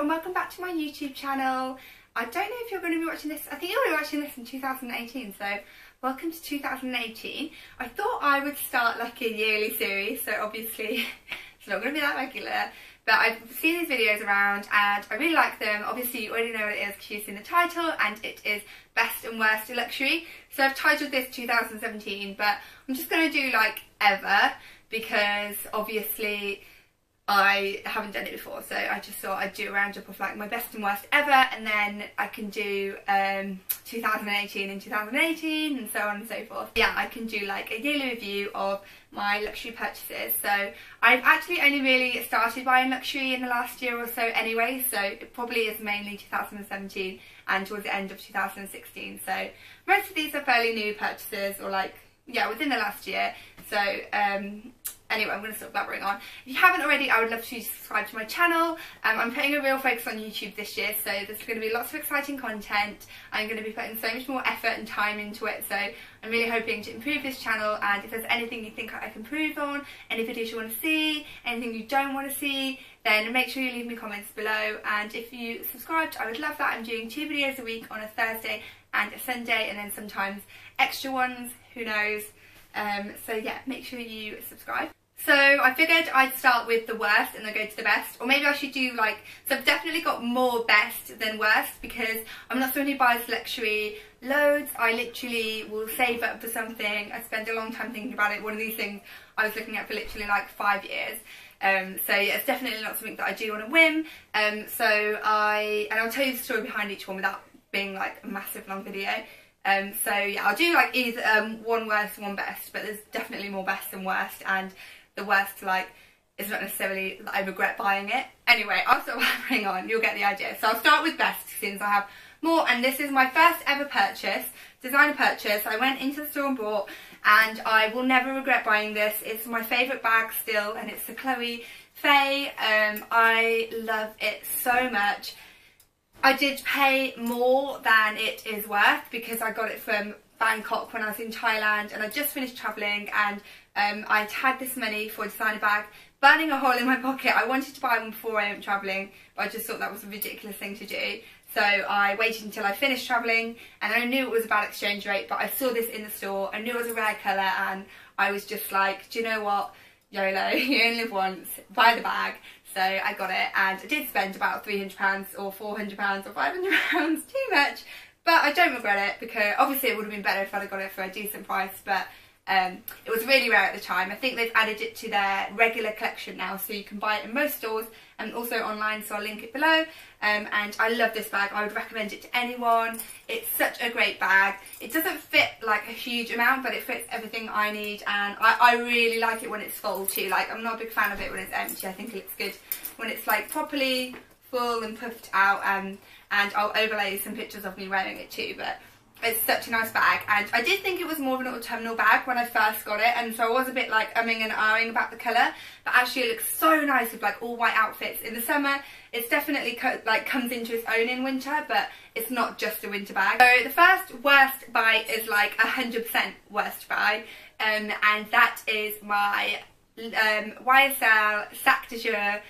and welcome back to my YouTube channel. I don't know if you're going to be watching this, I think you're going to be watching this in 2018, so welcome to 2018. I thought I would start like a yearly series, so obviously it's not going to be that regular, but I've seen these videos around and I really like them. Obviously you already know what it is because you've seen the title, and it is Best and Worst in Luxury. So I've titled this 2017, but I'm just going to do like ever, because obviously I haven't done it before, so I just thought I'd do a roundup of like my best and worst ever, and then I can do 2018 and 2018 and so on and so forth. Yeah, I can do like a yearly review of my luxury purchases. So I've actually only really started buying luxury in the last year or so anyway, so it probably is mainly 2017 and towards the end of 2016. So most of these are fairly new purchases, or like, yeah, within the last year. So anyway, I'm going to stop blabbering on. If you haven't already, I would love for you to subscribe to my channel. I'm putting a real focus on YouTube this year, so there's going to be lots of exciting content. I'm going to be putting so much more effort and time into it, so I'm really hoping to improve this channel. And if there's anything you think I can improve on, any videos you want to see, anything you don't want to see, then make sure you leave me comments below. And if you subscribed, I would love that. I'm doing 2 videos a week on a Thursday and a Sunday, and then sometimes extra ones, who knows. So yeah, make sure you subscribe. So I figured I'd start with the worst and then go to the best, or maybe I should do like, so I've definitely got more best than worst, because I'm not someone who buys luxury loads. I literally will save up for something. I spend a long time thinking about it. One of these things I was looking at for literally like 5 years. So yeah, it's definitely not something that I do on a whim. And I'll tell you the story behind each one without being like a massive long video. So yeah, I'll do like either one worst, one best, but there's definitely more best than worst, and the worst like is not necessarily that I regret buying it. Anyway, I'll stop blabbering on, you'll get the idea. So I'll start with best, since I have more, and this is my first ever purchase, designer purchase. I went into the store and bought, and I will never regret buying this. It's my favourite bag still, and it's the Chloe Faye. I love it so much. I did pay more than it is worth, because I got it from Bangkok when I was in Thailand, and I just finished travelling, and I'd had this money for a designer bag burning a hole in my pocket. I wanted to buy one before I went travelling, but I just thought that was a ridiculous thing to do. So I waited until I finished travelling, and I knew it was a bad exchange rate, but I saw this in the store. I knew it was a rare colour, and I was just like, do you know what? YOLO, you only live once, buy the bag. So I got it, and I did spend about £300 or £400 or £500, too much, but I don't regret it, because obviously it would have been better if I'd have got it for a decent price, but it was really rare at the time. I think they've added it to their regular collection now, so you can buy it in most stores and also online, so I'll link it below. And I love this bag. I would recommend it to anyone. It's such a great bag. It doesn't fit like a huge amount, but it fits everything I need, and I really like it when it's full too. Like, I'm not a big fan of it when it's empty. I think it looks good when it's like properly full and puffed out, and I'll overlay some pictures of me wearing it too, but it's such a nice bag. And I did think it was more of an autumnal bag when I first got it, and so I was a bit like umming and ahhing about the colour, but actually it looks so nice with like all white outfits in the summer. It's definitely like comes into its own in winter, but it's not just a winter bag. So the first worst buy is like 100% worst buy, and that is my YSL Sac de Jour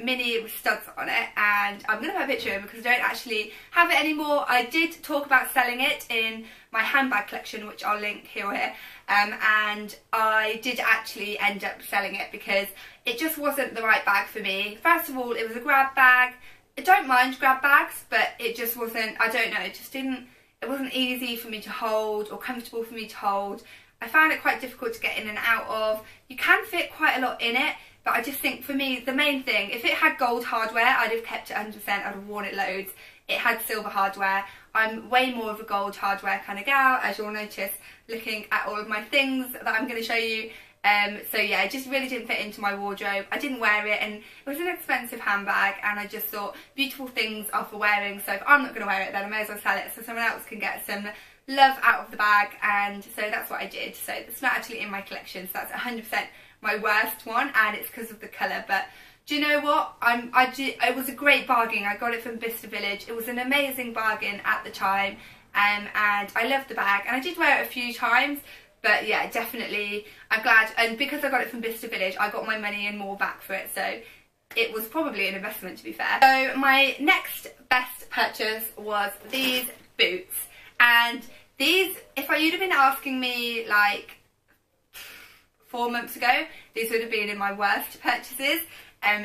mini with studs on it, and I'm going to put a picture in because I don't actually have it anymore. I did talk about selling it in my handbag collection, which I'll link here or here, and I did actually end up selling it because it just wasn't the right bag for me. First of all, it was a grab bag. I don't mind grab bags, but it just wasn't, I don't know, it wasn't easy for me to hold or comfortable for me to hold. I found it quite difficult to get in and out of. You can fit quite a lot in it, but I just think for me, the main thing, if it had gold hardware, I'd have kept it 100%, I'd have worn it loads. It had silver hardware. I'm way more of a gold hardware kind of gal, as you'll notice looking at all of my things that I'm going to show you. So yeah, it just really didn't fit into my wardrobe. I didn't wear it, and it was an expensive handbag, and I just thought beautiful things are for wearing, so if I'm not going to wear it, then I may as well sell it so someone else can get some love out of the bag. And so that's what I did. So it's not actually in my collection, so that's 100% my worst one, and it's because of the colour. But do you know what? It was a great bargain. I got it from Bicester Village. It was an amazing bargain at the time, and I loved the bag, and I did wear it a few times. But yeah, definitely, I'm glad, and because I got it from Bicester Village, I got my money and more back for it. So it was probably an investment, to be fair. So my next best purchase was these boots, and these, if you'd have been asking me like 4 months ago, these would have been in my worst purchases,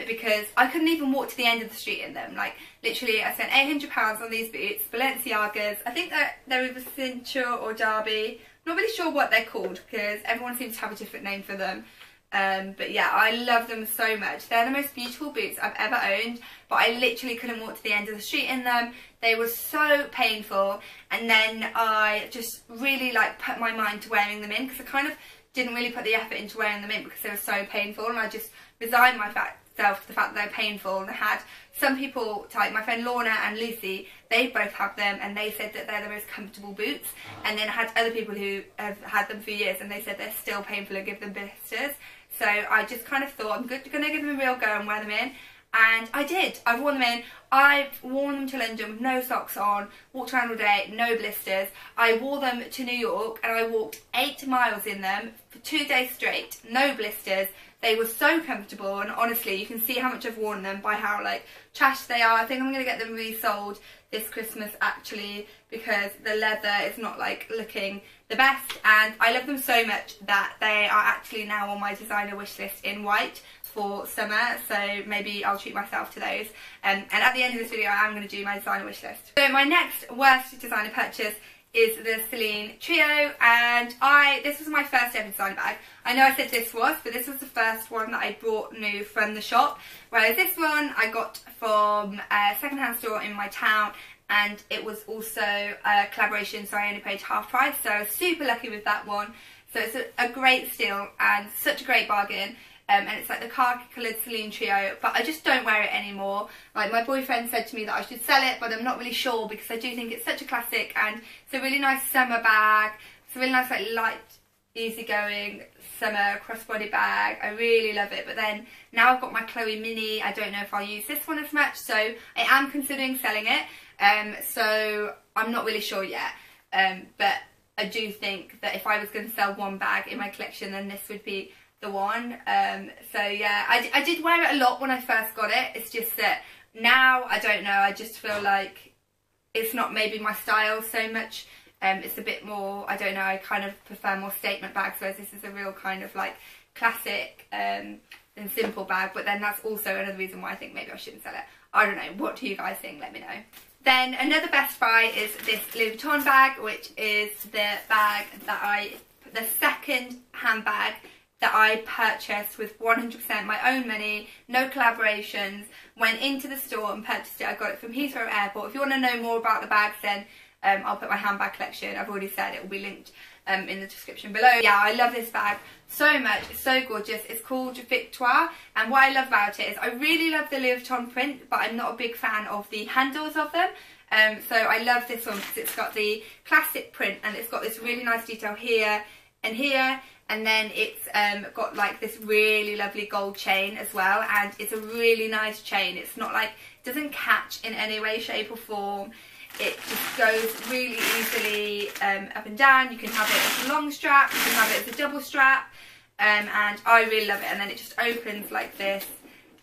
because I couldn't even walk to the end of the street in them. Like, literally, I spent £800 on these boots, Balenciagas. I think they're either Celine Trio or Derby. Not really sure what they're called, because everyone seems to have a different name for them. But yeah, I love them so much. They're the most beautiful boots I've ever owned, but I literally couldn't walk to the end of the street in them. They were so painful, and then I just really like put my mind to wearing them in, because I kind of didn't really put the effort into wearing them in because they were so painful, and I just resigned myself to the fact that they're painful. And I had some people, like my friend Lorna and Lucy, they both have them, and they said that they're the most comfortable boots. And then I had other people who have had them for years, and they said they're still painful and give them blisters. So I just kind of thought, I'm going to give them a real go and wear them in. And I did. I've worn them in. I've worn them to London with no socks on, walked around all day, no blisters. I wore them to New York, and I walked 8 miles in them for 2 days straight, no blisters. They were so comfortable, and honestly, you can see how much I've worn them by how like trash they are. I think I'm going to get them resold this Christmas actually, because the leather is not like looking the best, and I love them so much that they are actually now on my designer wish list in white for summer, so maybe I'll treat myself to those. And at the end of this video, I am going to do my designer wish list. So my next worst designer purchase is the Celine Trio, and this was my first ever designer bag. I know I said this was, but this was the first one that I bought new from the shop, whereas this one I got from a second-hand store in my town, and it was also a collaboration, so I only paid half price, so I was super lucky with that one. So it's a great steal and such a great bargain. And it's like the khaki coloured Celine Trio, but I just don't wear it anymore. Like, my boyfriend said to me that I should sell it, but I'm not really sure, because I do think it's such a classic, and it's a really nice summer bag. It's a really nice, like, light, easygoing summer crossbody bag. I really love it. But then now I've got my Chloe Mini, I don't know if I'll use this one as much, so I am considering selling it. So I'm not really sure yet, but I do think that if I was going to sell one bag in my collection, then this would be the one. So yeah, I did wear it a lot when I first got it. It's just that now, I don't know, I just feel like it's not maybe my style so much. It's a bit more, I don't know, I kind of prefer more statement bags, whereas this is a real kind of like classic and simple bag. But then that's also another reason why I think maybe I shouldn't sell it. I don't know, what do you guys think? Let me know. Then another best buy is this Louis Vuitton bag, which is the bag that the second handbag that I purchased with 100% my own money, no collaborations, went into the store and purchased it. I got it from Heathrow Airport. If you want to know more about the bags, then I'll put my handbag collection, I've already said, it will be linked in the description below. Yeah, I love this bag so much. It's so gorgeous. It's called Victoire, and what I love about it is I really love the Louis Vuitton print, but I'm not a big fan of the handles of them. So I love this one because it's got the classic print, and it's got this really nice detail here and here. And then it's got like this really lovely gold chain as well, and it's a really nice chain. It's not like, it doesn't catch in any way, shape or form. It just goes really easily up and down. You can have it as a long strap, you can have it as a double strap, and I really love it. And then it just opens like this,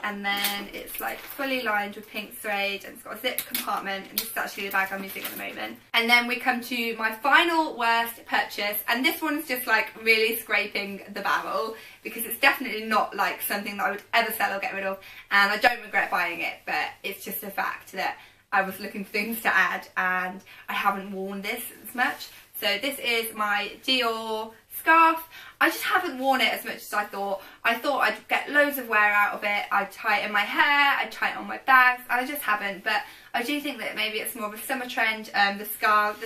and then it's like fully lined with pink suede, and it's got a zip compartment, and this is actually the bag I'm using at the moment. And then we come to my final worst purchase, and this one's just like really scraping the barrel, because it's definitely not like something that I would ever sell or get rid of, and I don't regret buying it, but it's just a fact that I was looking for things to add and I haven't worn this as much. So this is my DIOR scarf. I just haven't worn it as much as I thought. I thought I'd get loads of wear out of it. I'd tie it in my hair, I'd tie it on my bags. I just haven't, but I do think that maybe it's more of a summer trend, the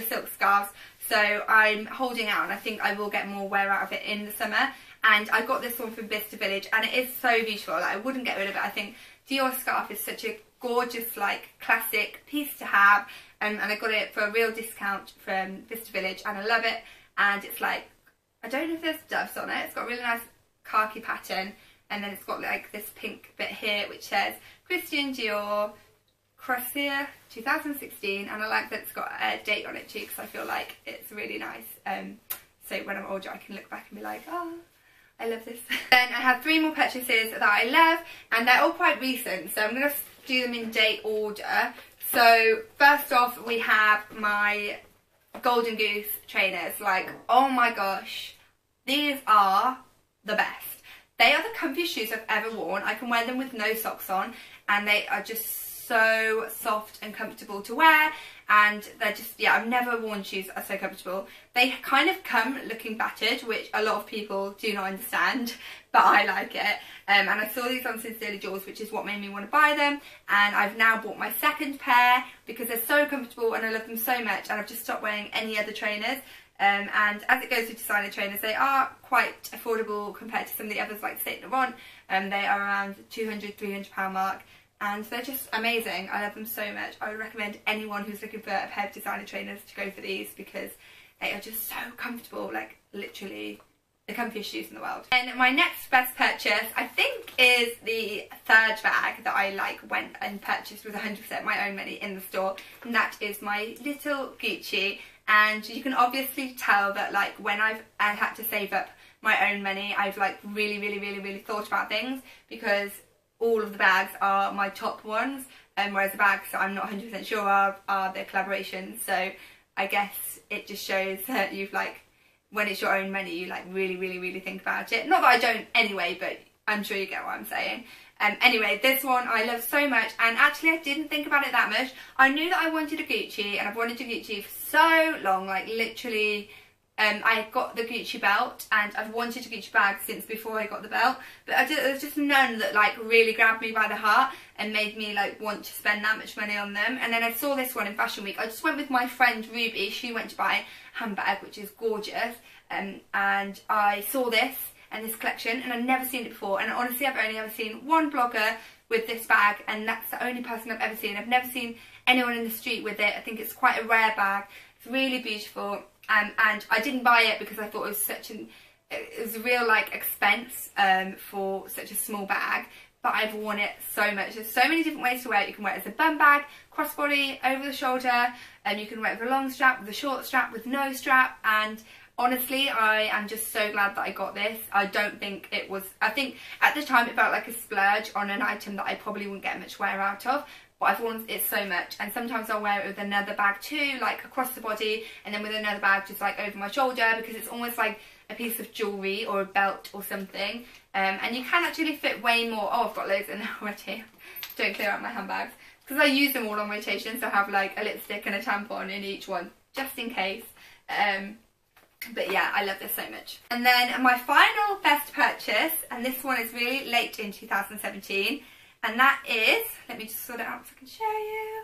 silk scarves. So I'm holding out, and I think I will get more wear out of it in the summer. And I got this one from Bicester Village, and it is so beautiful. Like, I wouldn't get rid of it. I think DIOR scarf is such a gorgeous, like, classic piece to have, and I got it for a real discount from Bicester Village, and I love it. And it's like, I don't know if there's doves on it. It's got a really nice khaki pattern, and then it's got like this pink bit here which says Christian Dior Croisier 2016, and I like that it's got a date on it too, because I feel like it's really nice. So when I'm older I can look back and be like, oh, I love this. Then I have 3 more purchases that I love, and they're all quite recent, so I'm going to do them in date order. So first off, we have my Golden Goose trainers. Like, oh my gosh, these are the best. They are the comfiest shoes I've ever worn. I can wear them with no socks on, and they are just so soft and comfortable to wear, and they're just, yeah, I've never worn shoes that are so comfortable. They kind of come looking battered, which a lot of people do not understand, but I like it. And I saw these on Sincerely Yours, which is what made me want to buy them, and I've now bought my second pair because they're so comfortable and I love them so much, and I've just stopped wearing any other trainers. And as it goes with designer trainers, they are quite affordable compared to some of the others like Saint Laurent. They are around £200–300 mark, and they're just amazing. I love them so much. I would recommend anyone who's looking for a pair of designer trainers to go for these because they are just so comfortable, like literally the comfiest shoes in the world. And my next best purchase, I think, is the third bag that I went and purchased with 100% my own money in the store, and that is my little Gucci. And you can obviously tell that when I had to save up my own money, I've really thought about things, because all of the bags are my top ones, whereas the bags that I'm not 100% sure of are their collaborations. So I guess it just shows that you've when it's your own money, you really think about it. Not that I don't anyway, but I'm sure you get what I'm saying. Anyway, this one I love so much, and actually I didn't think about it that much. I knew that I wanted a Gucci, and I've wanted a Gucci for so long, literally. I got the Gucci belt, and I've wanted a Gucci bag since before I got the belt, but there was just none that really grabbed me by the heart and made me want to spend that much money on them. And then I saw this one in Fashion Week. I just went with my friend Ruby. She went to buy a handbag, which is gorgeous, and I saw this and this collection, and I've never seen it before, and honestly I've only ever seen one blogger with this bag, and that's the only person I've ever seen. I've never seen anyone in the street with it. I think it's quite a rare bag. It's really beautiful, and I didn't buy it because I thought it was a real expense for such a small bag, but I've worn it so much. There's so many different ways to wear it. You can wear it as a bum bag, crossbody, over the shoulder, and you can wear it with a long strap, with a short strap, with no strap, and honestly, I am just so glad that I got this. I don't think it was, I think at the time it felt like a splurge on an item that I probably wouldn't get much wear out of, but I've worn it so much, and sometimes I'll wear it with another bag too, across the body, and then with another bag just over my shoulder, because it's almost like a piece of jewellery or a belt or something, and you can actually fit way more. Oh, I've got loads in there already. Don't clear out my handbags, because I use them all on rotation, so I have a lipstick and a tampon in each one, just in case. But yeah, I love this so much. And then my final best purchase, and this one is really late in 2017, and that is, let me just sort it out so I can show you,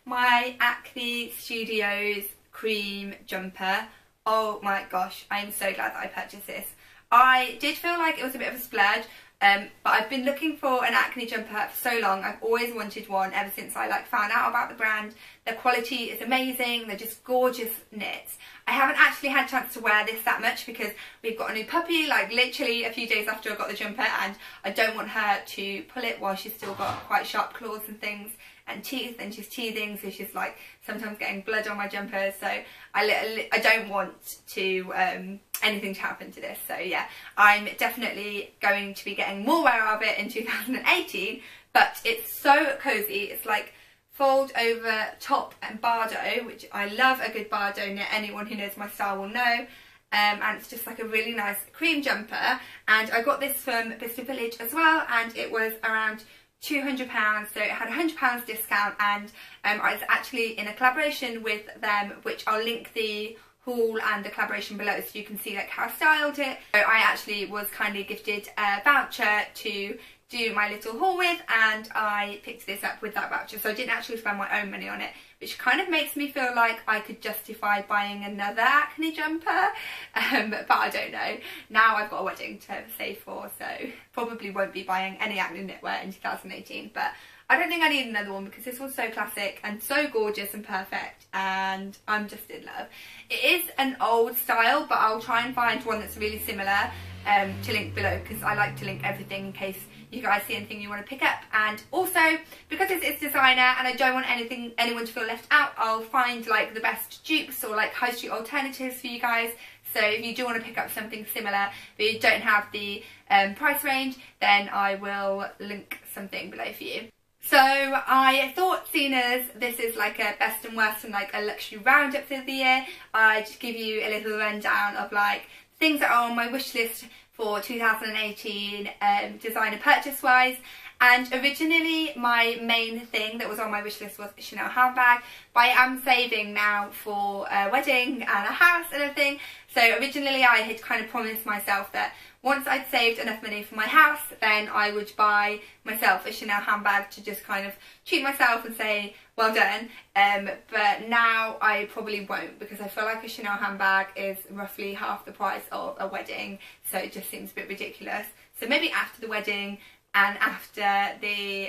my Acne Studios cream jumper. Oh my gosh, I'm so glad that I purchased this. I did feel like it was a bit of a splurge, but I've been looking for an acne jumper for so long. I've always wanted one ever since I found out about the brand. Their quality is amazing. They're just gorgeous knits. I haven't actually had a chance to wear this that much because we've got a new puppy literally a few days after I got the jumper, and I don't want her to pull it while she's still got quite sharp claws and things and teeth, and she's teething, so she's sometimes getting blood on my jumper, so I don't want to anything to happen to this. So yeah, I'm definitely going to be getting more wear of it in 2018, but it's so cozy. It's fold over top and bardo, which I love a good bardo knit. Anyone who knows my style will know. And it's just a really nice cream jumper, and I got this from Bicester Village as well, and it was around £200, so it had £100 discount, and I was actually in a collaboration with them, which I'll link the haul and the collaboration below so you can see how I styled it. So I actually was kindly gifted a voucher to do my little haul with, and I picked this up with that voucher, so I didn't actually spend my own money on it, which kind of makes me feel like I could justify buying another acne jumper, but I don't know. Now I've got a wedding to save for, so probably won't be buying any acne knitwear in 2018, but I don't think I need another one because this one's so classic and so gorgeous and perfect, and I'm just in love. It is an old style, but I'll try and find one that's really similar to link below, because I like to link everything in case you guys see anything you want to pick up. And also, because it's designer and I don't want anyone to feel left out, I'll find the best dupes or high street alternatives for you guys, So if you do want to pick up something similar but you don't have the price range, then I will link something below for you. So I thought, seeing as this is like a best and worst and like a luxury roundup for the year, I'd just give you a little rundown of like things that are on my wish list for 2018 designer purchase wise. And originally my main thing that was on my wish list was a Chanel handbag, but I am saving now for a wedding and a house and everything. So originally I had kind of promised myself that once I'd saved enough money for my house, then I would buy myself a Chanel handbag to just kind of treat myself and say, well done. But now I probably won't, because I feel like a Chanel handbag is roughly half the price of a wedding, so it just seems a bit ridiculous. So maybe after the wedding and after the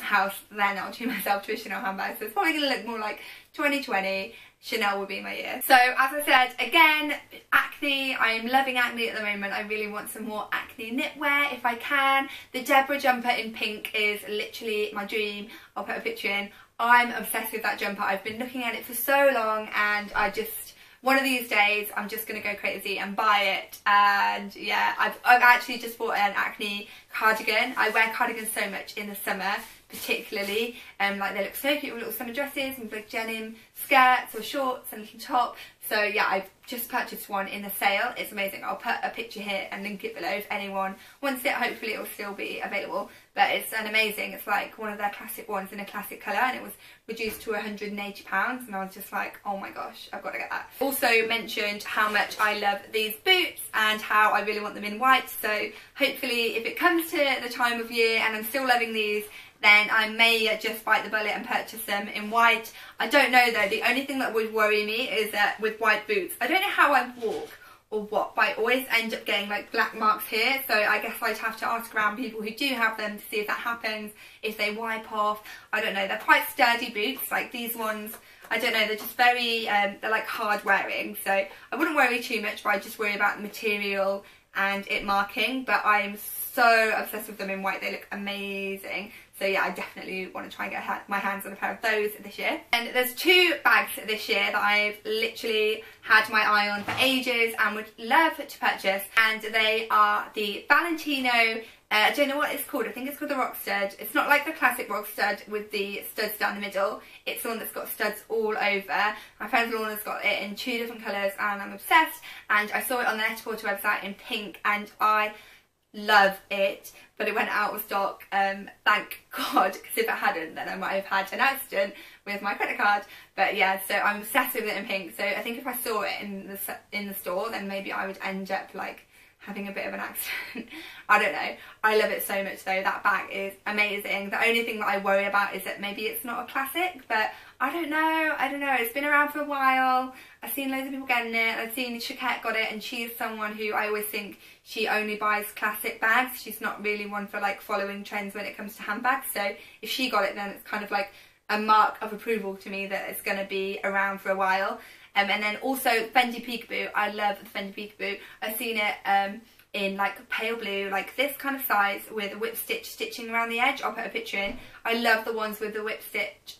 house, then I'll treat myself to a Chanel handbag. So it's probably going to look more like 2020. Chanel will be my year. So as I said, again, Acne. I am loving Acne at the moment. I really want some more Acne knitwear if I can. The Deborah jumper in pink is literally my dream. I'll put a picture in. I'm obsessed with that jumper. I've been looking at it for so long, and I just, one of these days I'm just going to go crazy and buy it. And yeah, I've actually just bought an Acne cardigan. I wear cardigans so much in the summer, particularly, like they look so cute with little summer dresses and big denim skirts or shorts and little top. So yeah, I've just purchased one in the sale. It's amazing. I'll put a picture here and link it below if anyone wants it. Hopefully it will still be available, but it's an amazing, it's like one of their classic ones in a classic colour, and it was reduced to £180, and I was just like, oh my gosh, I've got to get that. Also mentioned how much I love these boots and how I really want them in white, so hopefully if it comes to the time of year and I'm still loving these, then I may just bite the bullet and purchase them in white. I don't know though, the only thing that would worry me is that with white boots, I don't know how I walk or what, but I always end up getting like black marks here, so I guess I'd have to ask around people who do have them to see if that happens, if they wipe off. I don't know, they're quite sturdy boots, like these ones, I don't know, they're just very, they're like hard wearing, so I wouldn't worry too much, but I just worry about the material and it marking. But I am so obsessed with them in white, they look amazing. So yeah, I definitely want to try and get my hands on a pair of those this year. And there's two bags this year that I've literally had my eye on for ages and would love to purchase. And they are the Valentino, I don't know what it's called, I think it's called the Rock Stud. It's not like the classic Rock Stud with the studs down the middle. It's the one that's got studs all over. My friend Lorna's got it in 2 different colours and I'm obsessed. And I saw it on the Net-a-Porter website in pink and I love it, but it went out of stock, thank God, because if it hadn't then I might have had an accident with my credit card. But yeah, so I'm obsessed with it in pink, so I think if I saw it in the store, then maybe I would end up like having a bit of an accident. I don't know. I love it so much though. That bag is amazing. The only thing that I worry about is that maybe it's not a classic, but I don't know. It's been around for a while. I've seen loads of people getting it. I've seen Chiquette got it, and she's someone who I always think she only buys classic bags. She's not really one for like following trends when it comes to handbags. So if she got it, then it's kind of like a mark of approval to me that it's going to be around for a while. And then also Fendi Peekaboo. I love the Fendi Peekaboo. I've seen it in like pale blue, like this kind of size with whip stitch stitching around the edge. I'll put a picture in. I love the ones with the whip stitch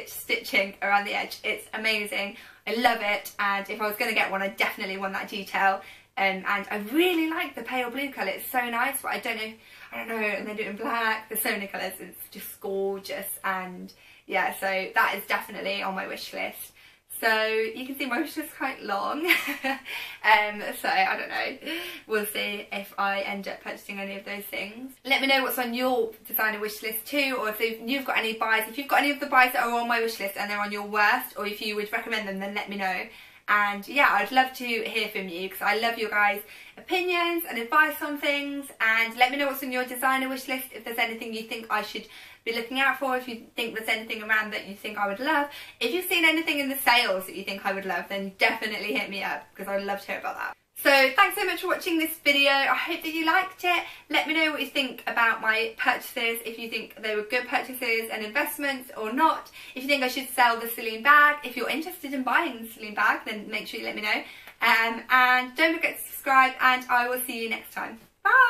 stitching around the edge. It's amazing. I love it, and if I was going to get one, I definitely want that detail. And I really like the pale blue colour. It's so nice, but I don't know, and they do it in black. There's so many colours. It's just gorgeous. And yeah, so that is definitely on my wish list. So you can see my wish list is quite long. So I don't know. We'll see if I end up purchasing any of those things. Let me know what's on your designer wish list too, or if you've got any buys. If you've got any of the buys that are on my wish list and they're on your worst, or if you would recommend them, then let me know. And yeah, I'd love to hear from you because I love your guys' opinions and advice on things. And let me know what's on your designer wish list, if there's anything you think I should be looking out for, if you think there's anything around that you think I would love. If you've seen anything in the sales that you think I would love, then definitely hit me up because I'd love to hear about that. So thanks so much for watching this video. I hope that you liked it. Let me know what you think about my purchases, if you think they were good purchases and investments or not. If you think I should sell the Celine bag. If you're interested in buying the Celine bag, then make sure you let me know. And don't forget to subscribe, and I will see you next time. Bye!